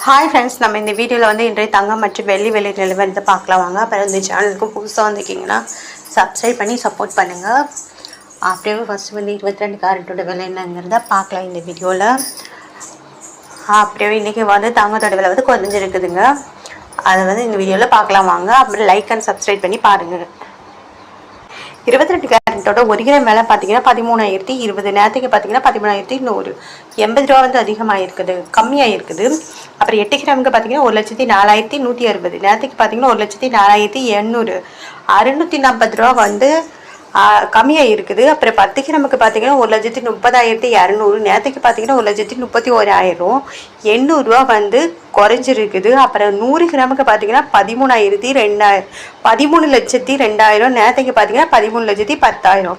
Hi friends, நம்ம இந்த வீடியோவில் வந்து இன்றைய தங்கம் மற்றும் வெள்ளி விலை நிலவரத்தை பார்க்கலாம் வாங்க. அப்புறம் இந்த சேனலுக்கு புதுசாக வந்திருக்கீங்கன்னா சப்ஸ்கிரைப் பண்ணி சப்போர்ட் பண்ணுங்கள். அப்படியே ஃபஸ்ட்டு வந்து 22 கேரட்டோட விலை என்னங்கிறத பார்க்கலாம் இந்த வீடியோவில். அப்படியே இன்றைக்கி வந்து தங்கத்தோட விலை வந்து குறைஞ்சிருக்குதுங்க. அதை வந்து இந்த வீடியோவில் பார்க்கலாம் வாங்க. அப்புறம் லைக் அண்ட் சப்ஸ்கிரைப் பண்ணி பாருங்கள். 22 கேரட்டோட 1 கிராம் விலை பார்த்தீங்கன்னா 13,020. நேரத்துக்கு பார்த்தீங்கன்னா 13,100. 80 ரூபா வந்து அதிகமாக இருக்குது, கம்மியாக இருக்குது. அப்புறம் 8 கிராமுக்கு பார்த்தீங்கன்னா 1,04,160. நேரத்துக்கு பார்த்தீங்கன்னா 1,04,800. 640 ரூபா வந்து கம்மியாக இருக்குது. அப்புறம் 10 கிராமுக்கு பார்த்தீங்கன்னா 1,30,200. நேரத்துக்கு பார்த்தீங்கன்னா 1,31,000. 800 ரூபா வந்து குறைஞ்சிருக்குது. அப்புறம் 100 கிராமுக்கு பார்த்தீங்கன்னா 13,02,000. நேரத்துக்கு பார்த்தீங்கன்னா 13,10,000.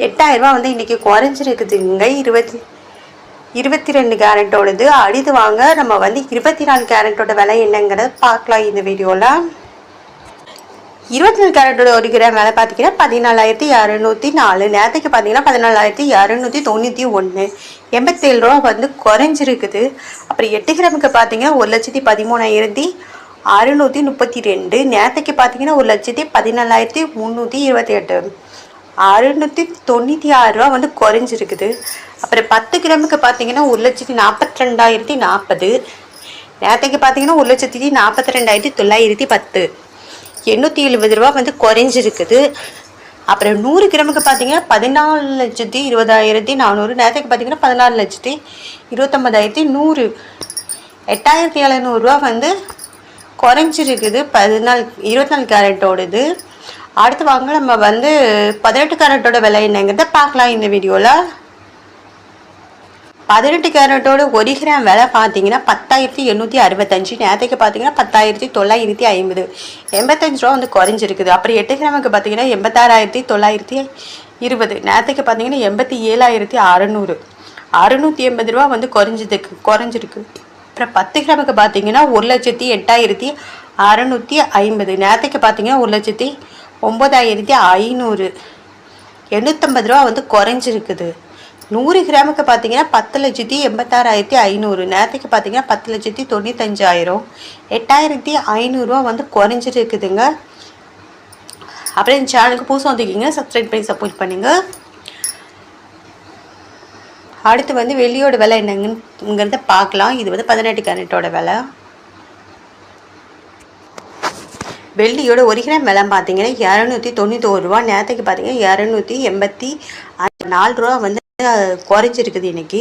8,000 ரூபா வந்து இன்றைக்கி குறைஞ்சிருக்குதுங்க. 22 கேரட்டோடது. அடுத்து வாங்க நம்ம வந்து 24 கேரட்டோட விலை என்னங்கிறத பார்க்கலாம் இந்த வீடியோவில். 24 கேரட்டோட 1 கிராம் விலை பார்த்தீங்கன்னா 14,604. நேரத்துக்கு பார்த்தீங்கன்னா 14,691. 87 ரூபா வந்து குறைஞ்சிருக்குது. அப்புறம் 8 கிராமுக்கு பார்த்தீங்கன்னா 1,13,632. நேரத்துக்கு பார்த்தீங்கன்னா 1,14,328. 696 ரூபா வந்து குறைஞ்சிருக்குது. அப்புறம் 10 கிராமுக்கு பார்த்தீங்கன்னா 1,42,040. நேரத்துக்கு பார்த்தீங்கன்னா 1,42,910. 870 ரூபா வந்து குறைஞ்சிருக்குது. அப்புறம் 100 கிராமுக்கு பார்த்தீங்கன்னா 14,20,400. நேரத்துக்கு பார்த்தீங்கன்னா 14,29,100. 8,700 ரூபா வந்து குறைஞ்சிருக்குது 24 கேரட்டோடது. அடுத்து வாங்க நம்ம வந்து 18 கேரட்டோட விலை என்னங்கிறத பார்க்கலாம் இந்த வீடியோவில். 18 கேரட்டோட 1 கிராம் விலை பார்த்தீங்கன்னா 10,865. நேரத்துக்கு பார்த்தீங்கன்னா 10,950. 85 ரூபா வந்து குறைஞ்சிருக்குது. அப்புறம் 8 கிராமுக்கு பார்த்தீங்கன்னா 86,920. நேரத்துக்கு பார்த்தீங்கன்னா 87,600. 680 ரூபா வந்து குறைஞ்சிருக்கு. அப்புறம் 10 கிராமுக்கு பார்த்தீங்கன்னா 1,08,650. நேரத்துக்கு பார்த்தீங்கன்னா 1,09,500. 850 ரூபா வந்து குறைஞ்சிருக்குது. 100 கிராமுக்கு பார்த்தீங்கன்னா 10,86,500. நேரத்துக்கு பார்த்தீங்கன்னா 10,95,000. 8,500 ரூபா வந்து குறைஞ்சிருக்குதுங்க. அப்புறம் இந்த சேனலுக்கு புதுசாக வந்துருக்கீங்க, சப்ஸ்கிரைப் பண்ணி சப்போர்ட் பண்ணுங்கள். அடுத்து வந்து வெள்ளியோட விலை என்னங்கிறத பார்க்கலாம். இது வந்து 18 கேரட்டோட விலை. வெள்ளியோட 1 கிராம் விலை பார்த்தீங்கன்னா 291 ரூபா. நேரத்துக்கு பார்த்தீங்கன்னா 284 ரூபா வந்து குறைஞ்சிருக்குது இன்னைக்கு.